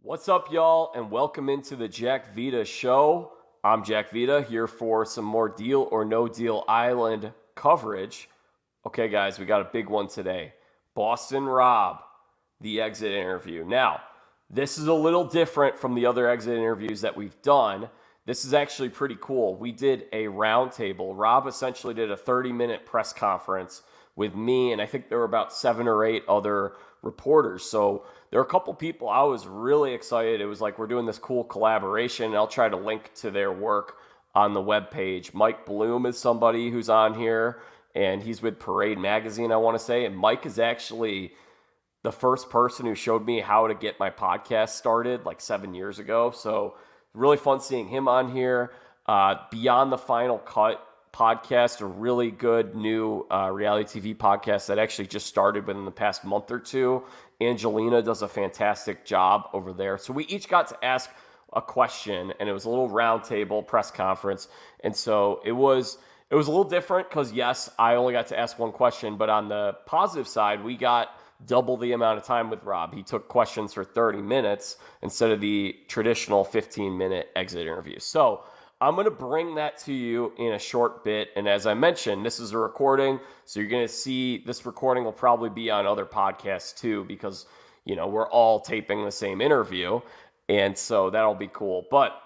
What's up, y'all, and welcome into the Jack Vita Show. I'm Jack Vita, here for some more Deal or No Deal Island coverage. Okay, guys, we got a big one today. Boston Rob, the exit interview. Now, this is a little different from the other exit interviews that we've done. This is actually pretty cool. We did a roundtable. Rob essentially did a 30-minute press conference with me, and I think there were about 7 or 8 other reporters. So there are a couple people I was really excited. It was like we're doing this cool collaboration, and I'll try to link to their work on the webpage. Mike Bloom is somebody who's on here, and he's with Parade Magazine, I want to say. And Mike is actually the first person who showed me how to get my podcast started like 7 years ago. So really fun seeing him on here. Beyond the Final Cut podcast, a really good new reality TV podcast that actually just started within the past month or two. Angelina does a fantastic job over there. So we each got to ask a question, and it was a little roundtable press conference. And so it was a little different because, yes, I only got to ask one question, but on the positive side, we got double the amount of time with Rob. He took questions for 30 minutes instead of the traditional 15-minute exit interview. So I'm going to bring that to you in a short bit. And as I mentioned, this is a recording. So you're going to see this recording will probably be on other podcasts too, because, you know, we're all taping the same interview. And so that'll be cool. But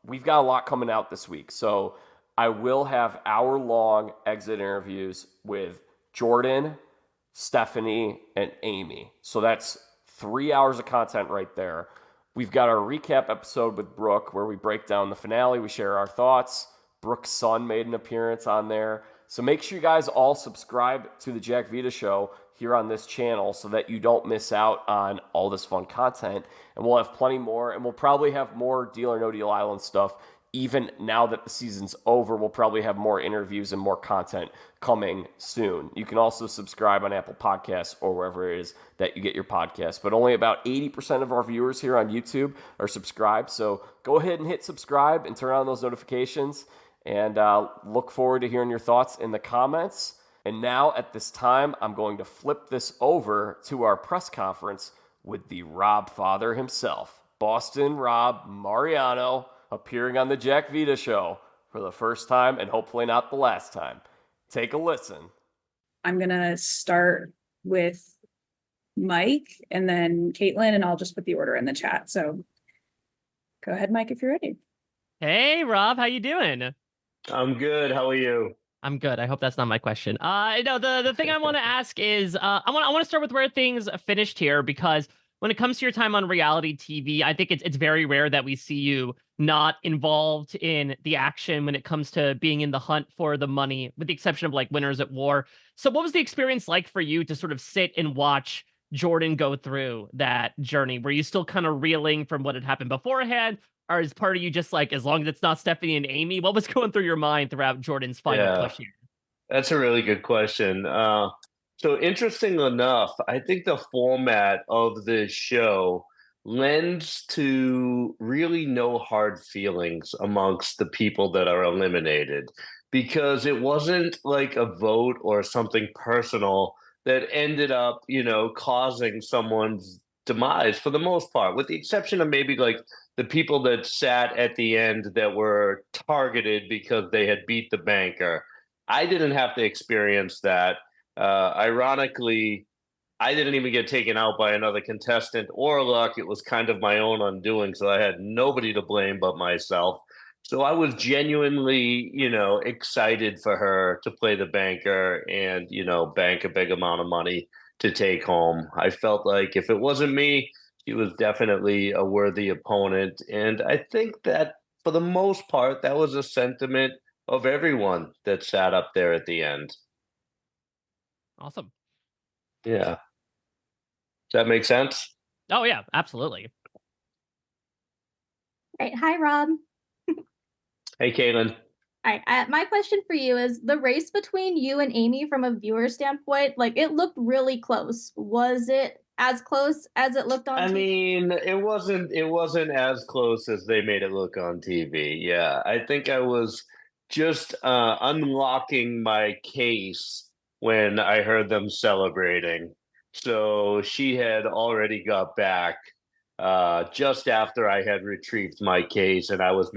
we've got a lot coming out this week. So I will have hour-long exit interviews with Jordan, Stephanie, and Amy. So that's 3 hours of content right there. We've got our recap episode with Brooke where we break down the finale. We share our thoughts. Brooke's son made an appearance on there. So make sure you guys all subscribe to the Jack Vita Show here on this channel so that you don't miss out on all this fun content. And we'll have plenty more. And we'll probably have more Deal or No Deal Island stuff. Even now that the season's over, we'll probably have more interviews and more content coming soon. You can also subscribe on Apple Podcasts or wherever it is that you get your podcasts. But only about 80% of our viewers here on YouTube are subscribed. So go ahead and hit subscribe and turn on those notifications. And look forward to hearing your thoughts in the comments. And now at this time, I'm going to flip this over to our press conference with the Rob father himself, Boston Rob Mariano, appearing on the Jack Vita Show for the first time and hopefully not the last time. Take a listen. I'm going to start with Mike and then Caitlin, and I'll just put the order in the chat. So go ahead, Mike, if you're ready. Hey, Rob, how you doing? I'm good. How are you? I'm good. I hope that's not my question. No, the thing I want to ask is, I want to start with where things finished here, because when it comes to your time on reality TV, I think it's very rare that we see you not involved in the action when it comes to being in the hunt for the money, with the exception of like Winners at War. So what was the experience like for you to sort of sit and watch Jordan go through that journey? Were you still kind of reeling from what had happened beforehand? Or is part of you just like, as long as it's not Stephanie and Amy, what was going through your mind throughout Jordan's final push here? That's a really good question. So interesting enough, I think the format of this show lends to really no hard feelings amongst the people that are eliminated, because it wasn't like a vote or something personal that ended up, causing someone's demise for the most part, with the exception of maybe like the people that sat at the end that were targeted because they had beat the banker. I didn't have to experience that. Ironically, I didn't even get taken out by another contestant or luck. It was kind of my own undoing. So I had nobody to blame but myself. So I was genuinely, excited for her to play the banker and, bank a big amount of money to take home. I felt like if it wasn't me, she was definitely a worthy opponent. And I think that for the most part, that was a sentiment of everyone that sat up there at the end. Awesome. Yeah. Does that make sense? Oh, yeah, absolutely. Right. Hi, Rob. Hey, Caitlin. All right. My question for you is the race between you and Amy from a viewer standpoint, like it looked really close. Was it as close as it looked on TV? Mean, it wasn't as close as they made it look on TV. Yeah. I think I was just unlocking my case when I heard them celebrating. So she had already got back just after I had retrieved my case and I was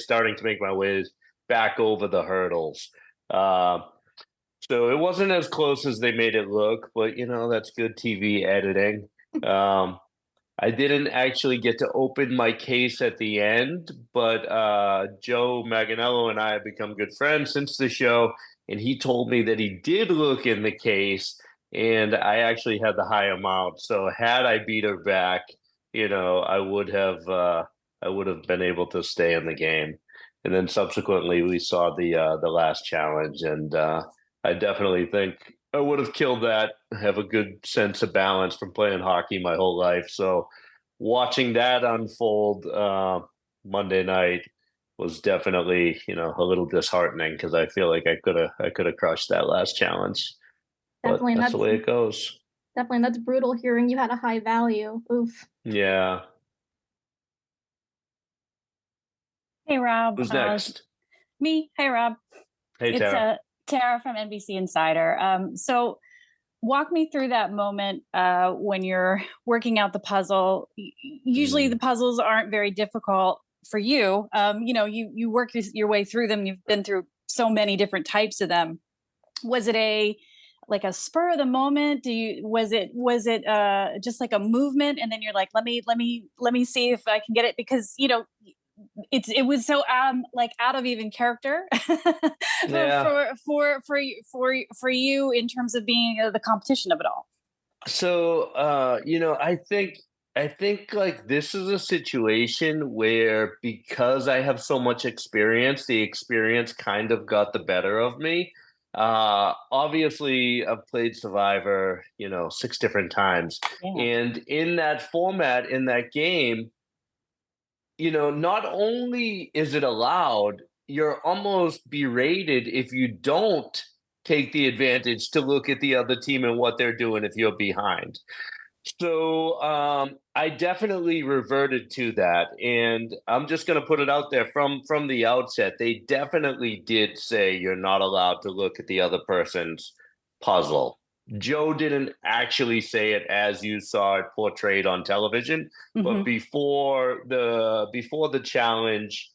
starting to make my ways back over the hurdles. So it wasn't as close as they made it look, but that's good TV editing. I didn't actually get to open my case at the end, but Joe Manganiello and I have become good friends since the show, and he told me that he did look in the case, and I actually had the high amount. So had I beat her back, I would have been able to stay in the game. And then subsequently, we saw the last challenge, and I definitely think I would have killed that. Have a good sense of balance from playing hockey my whole life. So watching that unfold Monday night was definitely, a little disheartening because I feel like I could have crushed that last challenge. Definitely, But that's the way it goes. Definitely, that's brutal hearing you had a high value. Oof. Yeah. Hey, Rob. Who's next? Me. Hey, Rob. Hey, It's Tara. Tara from NBC Insider. So walk me through that moment when you're working out the puzzle. Usually the puzzles aren't very difficult for you. You work your way through them. You've been through so many different types of them. Was it a spur of the moment? Was it just like a movement and then you're like, let me see if I can get it? Because it was so out of even character Yeah. for you in terms of being the competition of it all. So I think like this is a situation where because I have so much experience, the experience kind of got the better of me. Obviously I've played Survivor, 6 different times. Yeah. And in that format, in that game, not only is it allowed, you're almost berated if you don't take the advantage to look at the other team and what they're doing if you're behind. So I definitely reverted to that, and I'm just going to put it out there from the outset. They definitely did say you're not allowed to look at the other person's puzzle. Joe didn't actually say it as you saw it portrayed on television, but before the challenge,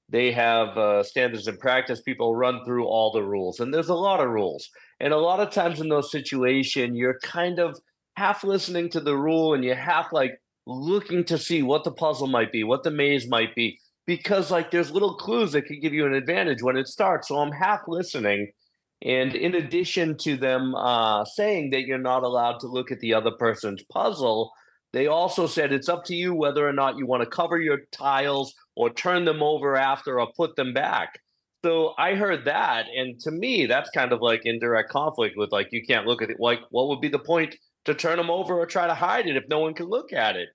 they have standards and practice. People run through all the rules, and there's a lot of rules. And a lot of times in those situations, you're kind of half listening to the rule, and you're half like looking to see what the puzzle might be, what the maze might be, because like there's little clues that could give you an advantage when it starts. So I'm half listening. And in addition to them saying that you're not allowed to look at the other person's puzzle, they also said it's up to you whether or not you want to cover your tiles or turn them over after or put them back. So I heard that, and to me, that's kind of like indirect conflict with like you can't look at it. Like, what would be the point to turn them over or try to hide it if no one can look at it?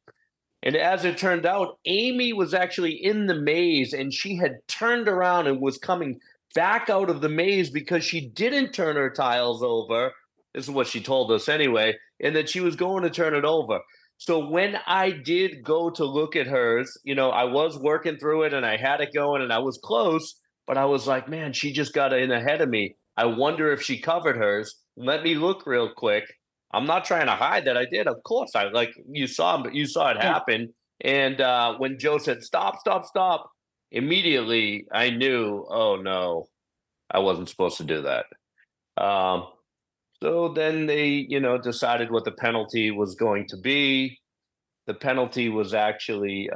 And as it turned out, Amy was actually in the maze, and she had turned around and was coming back out of the maze because she didn't turn her tiles over. This is what she told us anyway, and that she was going to turn it over. So when I did go to look at hers, I was working through it and I had it going and I was close, but I was like, man, she just got in ahead of me. I wonder if she covered hers. Let me look real quick. I'm not trying to hide that I did. Of course, you saw it happen. And when Joe said, stop, stop, stop, immediately I knew, oh no, I wasn't supposed to do that. So then they, decided what the penalty was going to be. The penalty was actually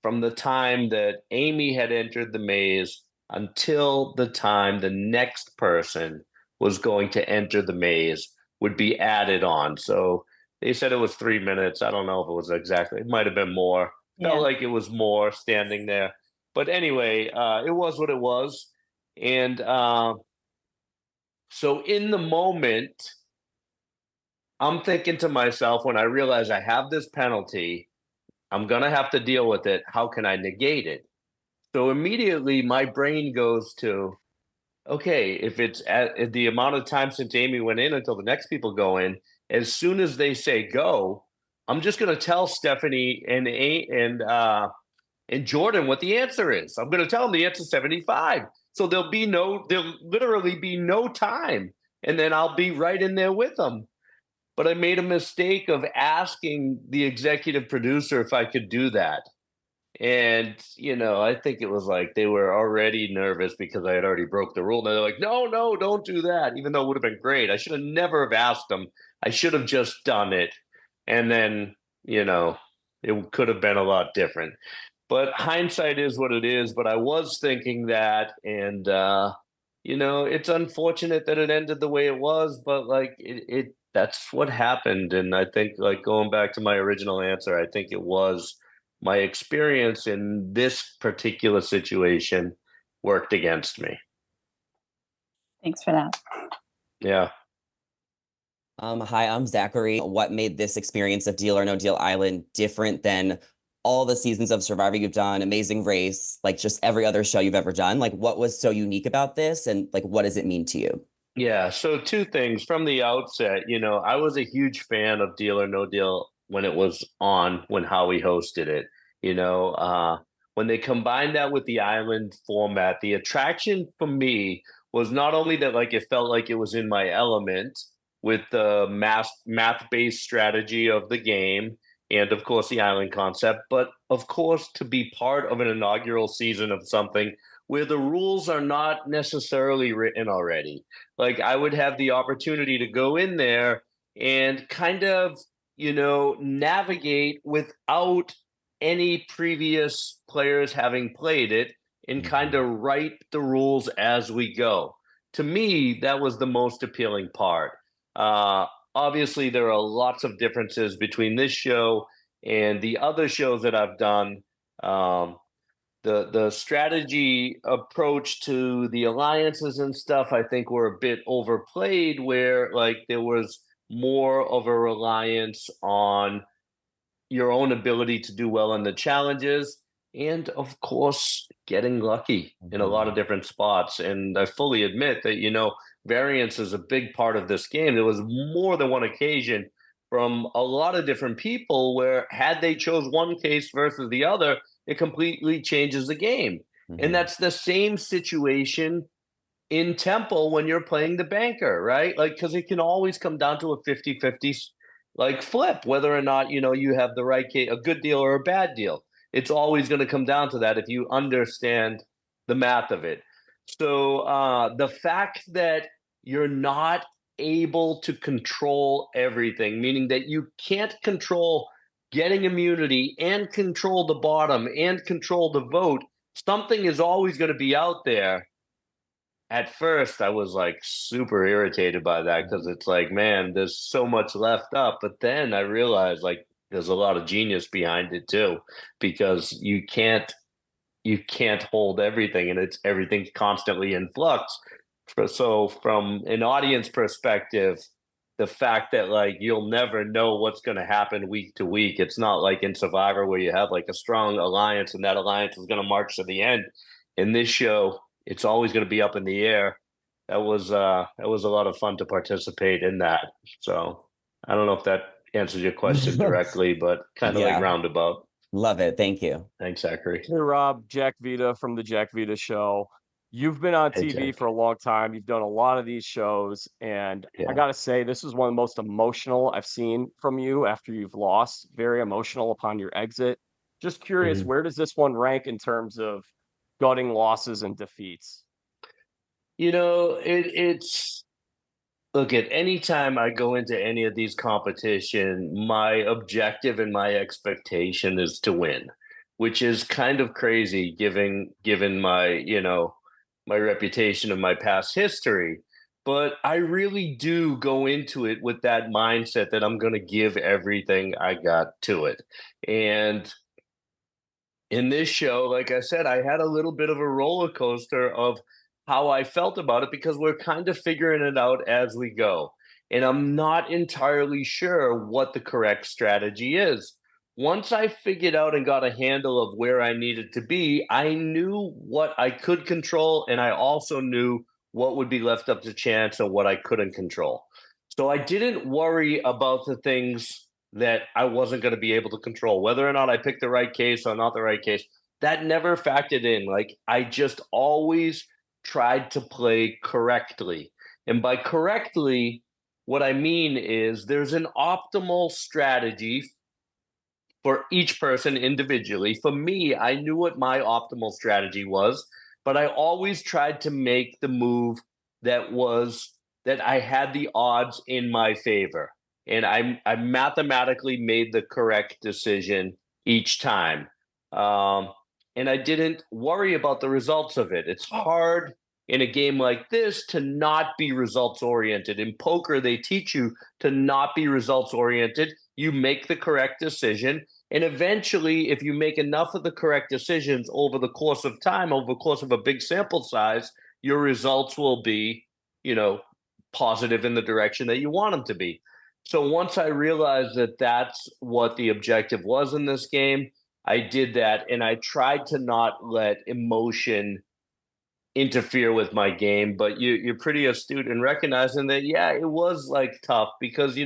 from the time that Amy had entered the maze until the time the next person was going to enter the maze would be added on. So they said it was 3 minutes. I don't know if it was exactly. It might have been more. Felt like it was more standing there. But anyway, it was what it was. And so in the moment, I'm thinking to myself, when I realize I have this penalty, I'm going to have to deal with it. How can I negate it? So immediately my brain goes to, okay, if it's at the amount of time since Amy went in until the next people go in, as soon as they say go, I'm just going to tell Stephanie and Jordan what the answer is. I'm going to tell them the answer is 75. So there'll literally be no time. And then I'll be right in there with them. but I made a mistake of asking the executive producer if I could do that. And, I think it was like they were already nervous because I had already broke the rule. And they're like, no, no, don't do that. Even though it would have been great. I should have never have asked them. I should have just done it. And then, it could have been a lot different. But hindsight is what it is. But I was thinking that. And, it's unfortunate that it ended the way it was. But like that's what happened. And I think, like, going back to my original answer, I think it was my experience in this particular situation worked against me. Thanks for that. Yeah. Hi, I'm Zachary. What made this experience of Deal or No Deal Island different than all the seasons of Survivor you've done, Amazing Race, like just every other show you've ever done? Like, what was so unique about this, and like, what does it mean to you? Yeah. So two things from the outset. I was a huge fan of Deal or No Deal when it was on, when Howie hosted it. When they combined that with the island format, the attraction for me was not only that, like, it felt like it was in my element with the math-based strategy of the game and of course the island concept, but of course to be part of an inaugural season of something where the rules are not necessarily written already. Like, I would have the opportunity to go in there and kind of, navigate without any previous players having played it and kind of write the rules as we go. To me, that was the most appealing part. Obviously, there are lots of differences between this show and the other shows that I've done. The strategy approach to the alliances and stuff, I think, were a bit overplayed, where like there was more of a reliance on your own ability to do well in the challenges, and of course getting lucky in a lot of different spots. And I fully admit that variance is a big part of this game. There was more than one occasion from a lot of different people where, had they chose one case versus the other, it completely changes the game. And that's the same situation in Temple when you're playing the banker, right? Like, because it can always come down to a 50-50 like flip, whether or not you have the right case, a good deal or a bad deal. It's always going to come down to that if you understand the math of it. So the fact that you're not able to control everything, meaning that you can't control getting immunity and control the bottom and control the vote, something is always going to be out there. At first, I was like super irritated by that, because it's like, man, there's so much left up. But then I realized, like, there's a lot of genius behind it too, because you can't hold everything, and everything's constantly in flux. So from an audience perspective, the fact that, like, you'll never know what's going to happen week to week. It's not like in Survivor where you have like a strong alliance and that alliance is going to march to the end. In this show, it's always going to be up in the air. That was a lot of fun to participate in that. So I don't know if that answers your question directly, but kind of like roundabout. Love it. Thank you. Thanks, Zachary. Hey, Rob, Jack Vita from the Jack Vita Show. You've been on Hey, TV Jack. for a long time. You've done a lot of these shows, and I Yeah. gotta say, this is one of the most emotional I've seen from you after you've lost. Very emotional upon your exit. Just curious, where does this one rank in terms of gutting losses and defeats? It's look, at any time I go into any of these competition, my objective and my expectation is to win, which is kind of crazy given my, my reputation and my past history. But I really do go into it with that mindset that I'm going to give everything I got to it. And in this show, like I said, I had a little bit of a roller coaster of how I felt about it, because we're kind of figuring it out as we go. And I'm not entirely sure what the correct strategy is. Once I figured out and got a handle of where I needed to be, I knew what I could control, and I also knew what would be left up to chance and what I couldn't control. So I didn't worry about the things that I wasn't going to be able to control, whether or not I picked the right case or not the right case. That never factored in. Like, I just always tried to play correctly. And by correctly, what I mean is there's an optimal strategy for each person individually. For me, I knew what my optimal strategy was, but I always tried to make the move that I had the odds in my favor. And I mathematically made the correct decision each time. And I didn't worry about the results of it. It's hard in a game like this to not be results oriented. In poker, they teach you to not be results oriented. You make the correct decision. And eventually, if you make enough of the correct decisions over the course of time, over the course of a big sample size, your results will be, positive in the direction that you want them to be. So once I realized that that's what the objective was in this game, I did that, and I tried to not let emotion interfere with my game. But you're pretty astute in recognizing that, yeah, it was like tough because,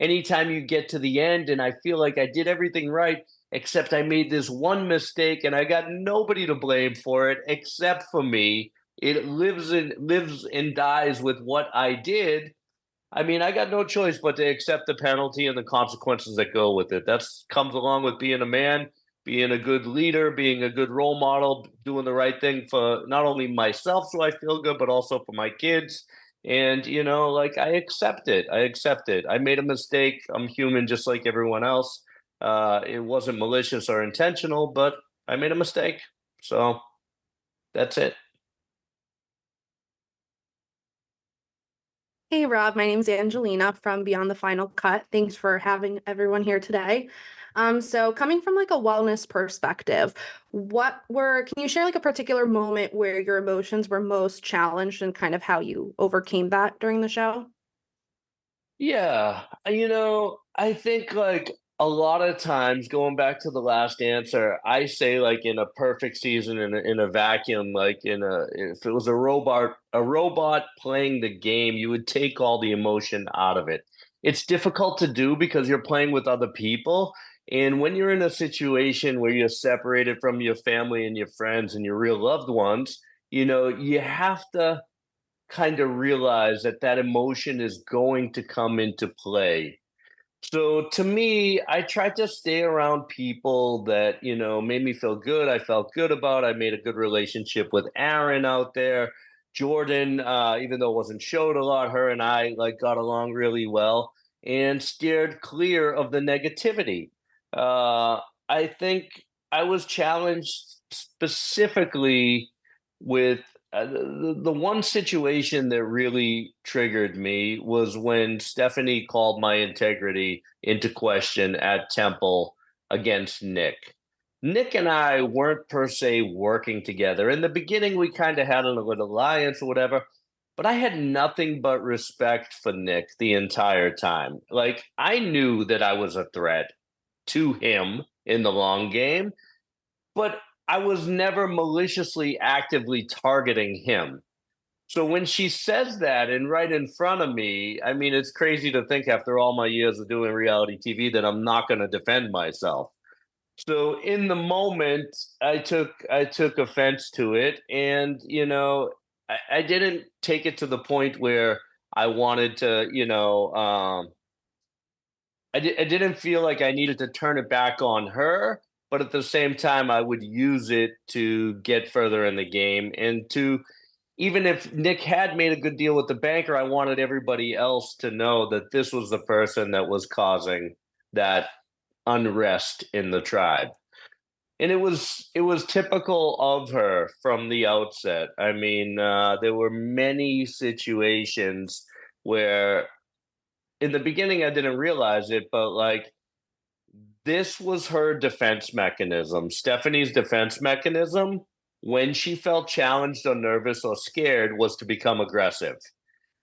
anytime you get to the end and I feel like I did everything right, except I made this one mistake and I got nobody to blame for it except for me. It lives and dies with what I did. I mean, I got no choice but to accept the penalty and the consequences that go with it. That's comes along with being a man, being a good leader, being a good role model, doing the right thing for not only myself so I feel good, but also for my kids. And, I accept it. I accept it. I made a mistake. I'm human just like everyone else. It wasn't malicious or intentional, but I made a mistake. So that's it. Hey Rob, my name's Angelina from Beyond the Final Cut. Thanks for having everyone here today. So coming from like a wellness perspective, can you share like a particular moment where your emotions were most challenged and kind of how you overcame that during the show? Yeah, I think like a lot of times going back to the last answer, I say like in a perfect season in a vacuum, like if it was a robot playing the game, you would take all the emotion out of it. It's difficult to do because you're playing with other people. And when you're in a situation where you're separated from your family and your friends and your real loved ones, you have to kind of realize that emotion is going to come into play. So to me, I tried to stay around people that, made me feel good. I felt good about. I made a good relationship with Aaron out there. Jordan, even though it wasn't showed a lot, her and I like got along really well and steered clear of the negativity. I think I was challenged specifically with the one situation that really triggered me was when Stephanie called my integrity into question at Temple against Nick. Nick and I weren't per se working together. In the beginning, we kind of had a little alliance or whatever, but I had nothing but respect for Nick the entire time. Like, I knew that I was a threat to him in the long game, but I was never maliciously actively targeting him. So when she says that and right in front of me, I mean, it's crazy to think after all my years of doing reality TV that I'm not going to defend myself. So in the moment, I took offense to it, and I didn't take it to the point where I wanted to, I didn't feel like I needed to turn it back on her, but at the same time, I would use it to get further in the game and to even if Nick had made a good deal with the banker, I wanted everybody else to know that this was the person that was causing that unrest in the tribe. And it was typical of her from the outset. I mean, there were many situations where in the beginning I didn't realize it, but like this was her defense mechanism. Stephanie's defense mechanism when she felt challenged or nervous or scared was to become aggressive.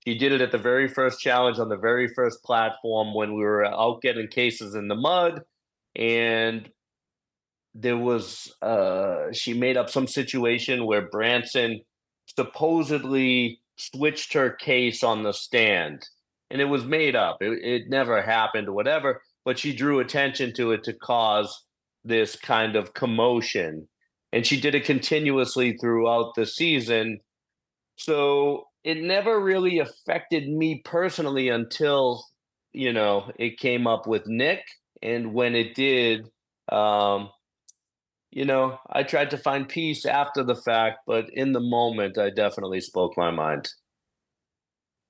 She did it at the very first challenge on the very first platform when we were out getting cases in the mud. And there was, she made up some situation where Branson supposedly switched her case on the stand. And it was made up. It never happened or whatever, but she drew attention to it to cause this kind of commotion. And she did it continuously throughout the season. So it never really affected me personally until, it came up with Nick. And when it did, um, I tried to find peace after the fact, but in the moment, I definitely spoke my mind.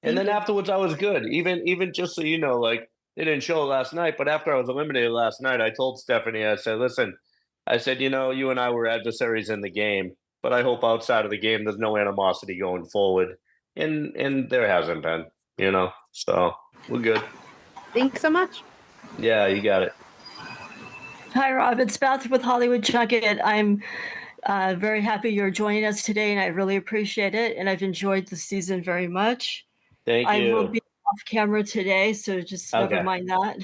And Thank then you. afterwards, I was good. Even just so you know, like they didn't show it last night, but after I was eliminated last night, I told Stephanie, I said, "Listen, I said, you and I were adversaries in the game, but I hope outside of the game, there's no animosity going forward." And there hasn't been, so we're good. Thanks so much. Yeah, you got it. Hi, Rob. It's Beth with Hollywood Junket. I'm very happy you're joining us today, and I really appreciate it. And I've enjoyed the season very much. Thank I will you. be off camera today, so just never Okay. mind that.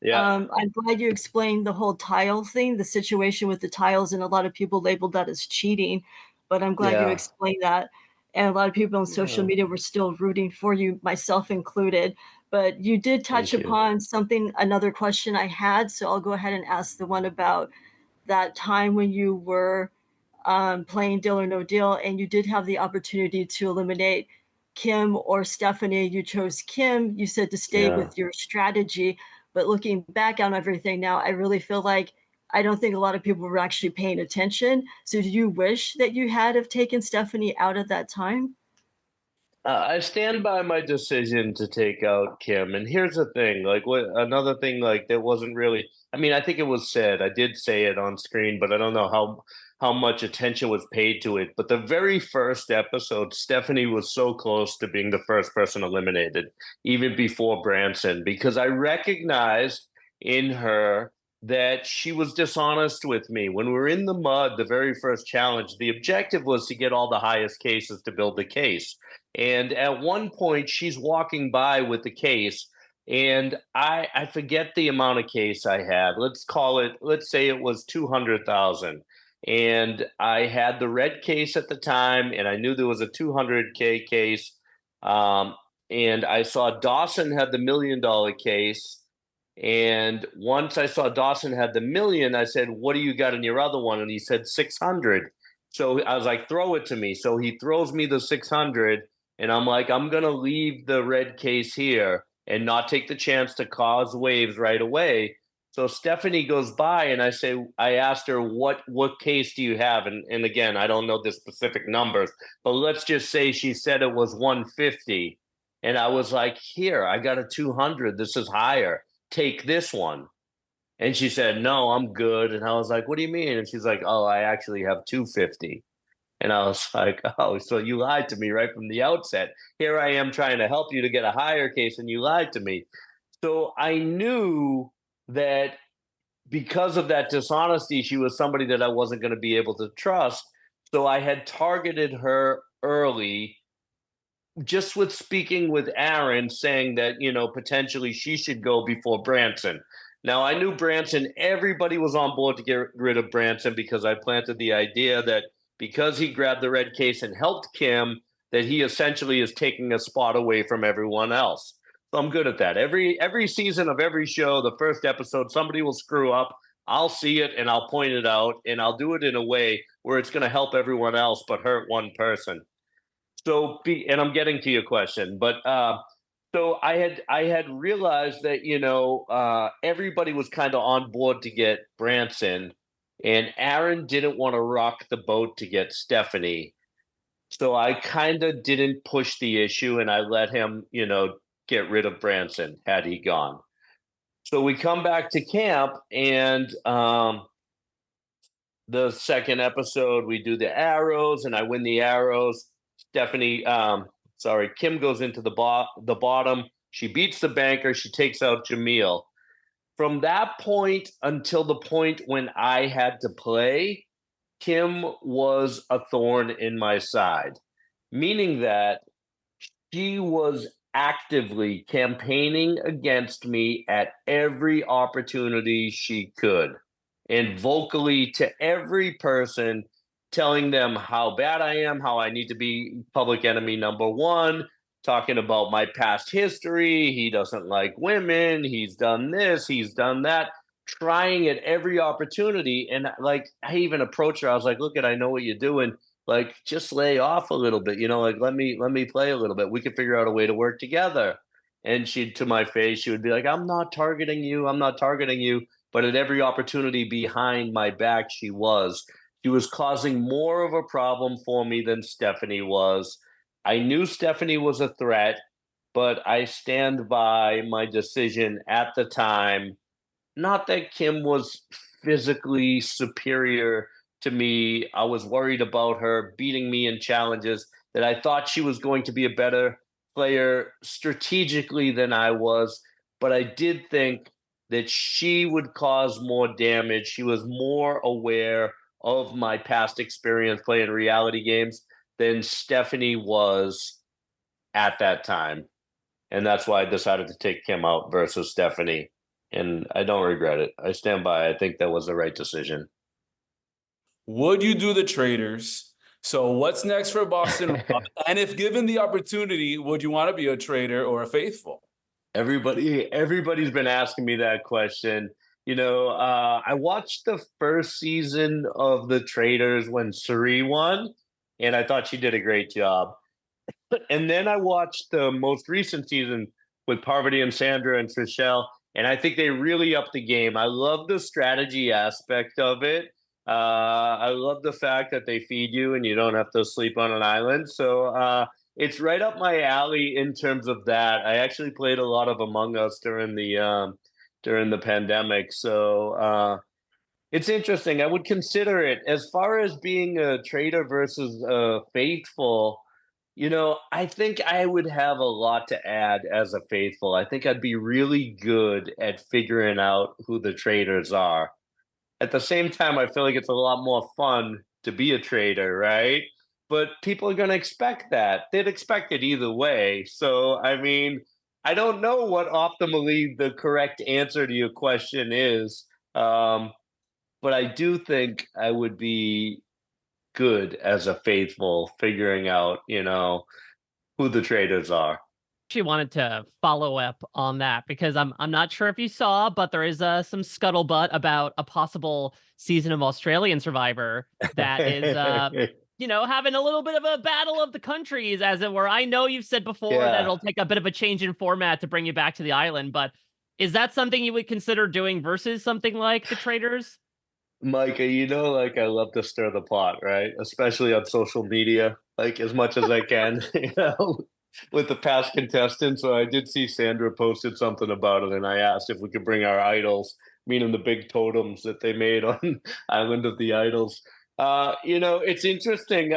Yeah. I'm glad you explained the whole tile thing, the situation with the tiles, and a lot of people labeled that as cheating. But I'm glad you Yeah. explained that. And a lot of people on social Yeah. media were still rooting for you, myself included. But you did touch Thank you. upon something, another question I had. So I'll go ahead and ask the one about that time when you were playing Deal or No Deal, and you did have the opportunity to eliminate Kim or Stephanie. You chose Kim. You said to stay Yeah. with your strategy. But looking back on everything now, I really feel like I don't think a lot of people were actually paying attention. So do you wish that you had have taken Stephanie out at that time? I stand by my decision to take out Kim. And here's the thing, like what another thing like that wasn't really I mean, I think it was said. I did say it on screen, but I don't know how much attention was paid to it. But the very first episode, Stephanie was so close to being the first person eliminated, even before Branson, because I recognized in her that she was dishonest with me. When we were in the mud, the very first challenge, the objective was to get all the highest cases to build the case. And at one point, she's walking by with the case, and I forget the amount of case I had. Let's say it was 200,000. And I had the red case at the time, and I knew there was a 200K case. And I saw Dawson had the $1 million case. And once I saw Dawson had the million, I said, "What do you got in your other one?" And he said 600. So I was like, "Throw it to me." So he throws me the 600, and I'm like, I'm gonna leave the red case here and not take the chance to cause waves right away. So Stephanie goes by, and I asked her, what case do you have? And again, I don't know the specific numbers, but let's just say she said it was 150. And I was like, "Here, I got a 200. This is higher. Take this one." And she said, "No, I'm good." And I was like, "What do you mean?" And she's like, "Oh, I actually have 250. And I was like, "Oh, so you lied to me right from the outset. Here I am trying to help you to get a higher case, and you lied to me." So I knew that because of that dishonesty, she was somebody that I wasn't going to be able to trust. So I had targeted her early, just with speaking with Aaron, saying that, potentially she should go before Branson. Now, I knew Branson, everybody was on board to get rid of Branson because I planted the idea that because he grabbed the red case and helped Kim, that he essentially is taking a spot away from everyone else. So I'm good at that. Every season of every show, the first episode, somebody will screw up. I'll see it and I'll point it out, and I'll do it in a way where it's going to help everyone else but hurt one person. And I'm getting to your question, but so I had realized that everybody was kind of on board to get Branson, and Aaron didn't want to rock the boat to get Stephanie, so I kind of didn't push the issue, and I let him get rid of Branson had he gone. So we come back to camp, and the second episode we do the arrows, and I win the arrows. Kim goes into the bottom. She beats the banker. She takes out Jamil. From that point until the point when I had to play, Kim was a thorn in my side, meaning that she was actively campaigning against me at every opportunity she could, and vocally to every person, telling them how bad I am, how I need to be public enemy number one, talking about my past history. He doesn't like women. He's done this, he's done that, trying at every opportunity. And like, I even approached her. I was like, "Look, I know what you're doing. like just lay off a little bit, like let me play a little bit. We could figure out a way to work together. And she'd, to my face, she would be like, I'm not targeting you. I'm not targeting you. But at every opportunity behind my back, she was. She was causing more of a problem for me than Stephanie was. I knew Stephanie was a threat, but I stand by my decision at the time. Not that Kim was physically superior to me. I was worried about her beating me in challenges, that I thought she was going to be a better player strategically than I was. But I did think that she would cause more damage. She was more aware of my past experience playing reality games than Stephanie was at that time. And that's why I decided to take Kim out versus Stephanie. And I don't regret it. I stand by. I think that was the right decision. Would you do the Traitors? So what's next for Boston Rob? And if given the opportunity, would you want to be a traitor or a faithful? Everybody's been asking me that question. I watched the first season of the Traitors when Suri won, and I thought she did a great job. And then I watched the most recent season with Parvati and Sandra and Trishelle, and I think they really upped the game. I love the strategy aspect of it. I love the fact that they feed you and you don't have to sleep on an island. So it's right up my alley in terms of that. I actually played a lot of Among Us during the pandemic, so it's interesting. I would consider it. As far as being a traitor versus a faithful. I think I would have a lot to add as a faithful. I think I'd be really good at figuring out who the traitors are. At the same time, I feel like it's a lot more fun to be a traitor, right? But people are going to expect that. They'd expect it either way. So, I mean, I don't know what optimally the correct answer to your question is. But I do think I would be good as a faithful, figuring out, who the traitors are. She wanted to follow up on that because I'm not sure if you saw, but there is some scuttlebutt about a possible season of Australian Survivor that is having a little bit of a battle of the countries, as it were. I know you've said before that it'll take a bit of a change in format to bring you back to the island, but is that something you would consider doing versus something like the Traitors? Micah, I love to stir the pot, right? Especially on social media, as much as I can, with the past contestants. So I did see Sandra posted something about it, and I asked if we could bring our idols, meaning the big totems that they made on Island of the Idols. It's interesting.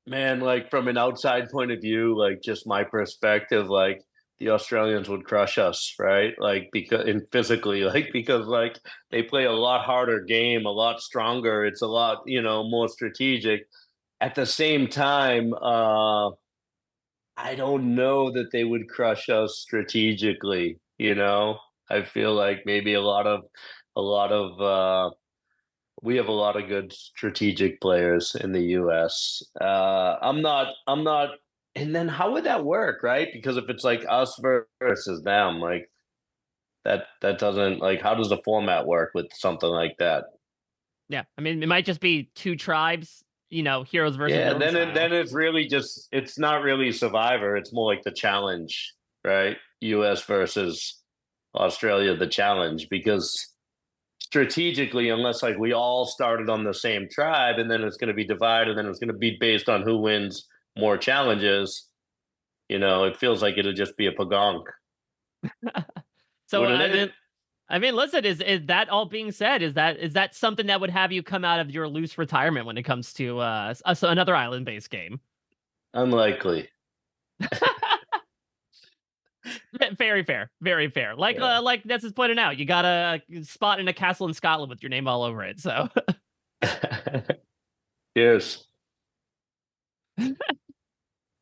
Man, from an outside point of view, just my perspective, the Australians would crush us, right? Physically, because they play a lot harder game, a lot stronger. It's a lot, more strategic. At the same time, I don't know that they would crush us strategically. I feel like maybe we have a lot of good strategic players in the U.S. I'm not. And then how would that work, right? Because if it's us versus them, that doesn't how does the format work with something like that? Yeah, I mean, it might just be two tribes, heroes versus villains. Then it's really it's not really Survivor. It's more like the challenge, right? U.S. versus Australia, the challenge, because strategically, unless we all started on the same tribe, and then it's going to be divided, and then it's going to be based on who wins more challenges, it feels like it'll just be a pagong. So I mean, listen, is that all being said? Is that something that would have you come out of your loose retirement when it comes to another island-based game? Unlikely. Very fair, very fair. Like Ness is pointing out, you got a spot in a castle in Scotland with your name all over it. So, cheers.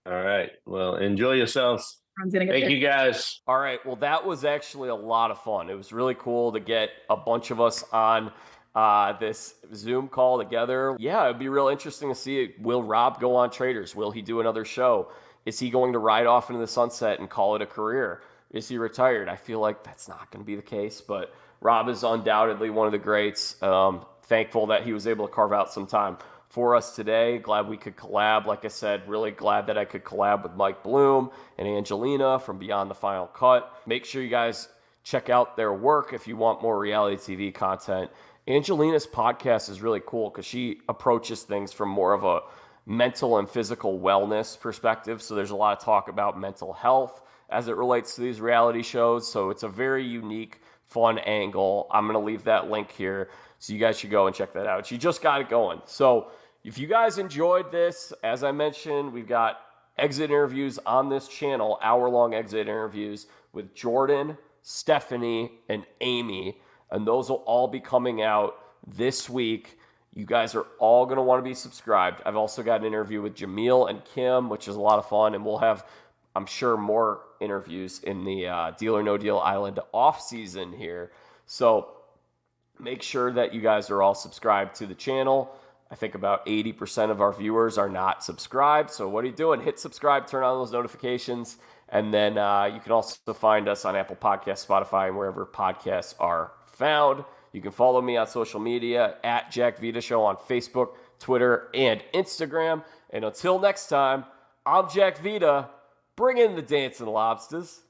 All right. Well, enjoy yourselves. Thank you, guys. All right. Well, that was actually a lot of fun. It was really cool to get a bunch of us on this Zoom call together. Yeah, it'd be real interesting to see. Will Rob go on Traitors? Will he do another show? Is he going to ride off into the sunset and call it a career? Is he retired? I feel like that's not going to be the case, but Rob is undoubtedly one of the greats. Thankful that he was able to carve out some time for us today. Glad we could collab. Like I said, really glad that I could collab with Mike Bloom and Angelina from Beyond the Final Cut. Make sure you guys check out their work if you want more reality TV content. Angelina's podcast is really cool because she approaches things from more of a mental and physical wellness perspective. So there's a lot of talk about mental health as it relates to these reality shows. So it's a very unique, fun angle. I'm going to leave that link here, so you guys should go and check that out. She just got it going. So if you guys enjoyed this, as I mentioned, we've got exit interviews on this channel, hour-long exit interviews with Jordan, Stephanie, and Amy. And those will all be coming out this week. You guys are all going to want to be subscribed. I've also got an interview with Jamil and Kim, which is a lot of fun. And we'll have, I'm sure, more interviews in the Deal or No Deal Island off season here. So make sure that you guys are all subscribed to the channel. I think about 80% of our viewers are not subscribed. So what are you doing? Hit subscribe, turn on those notifications. And then you can also find us on Apple Podcasts, Spotify, and wherever podcasts are found. You can follow me on social media at Jack Vita Show on Facebook, Twitter, and Instagram. And until next time, I'm Jack Vita. Bring in the dancing lobsters.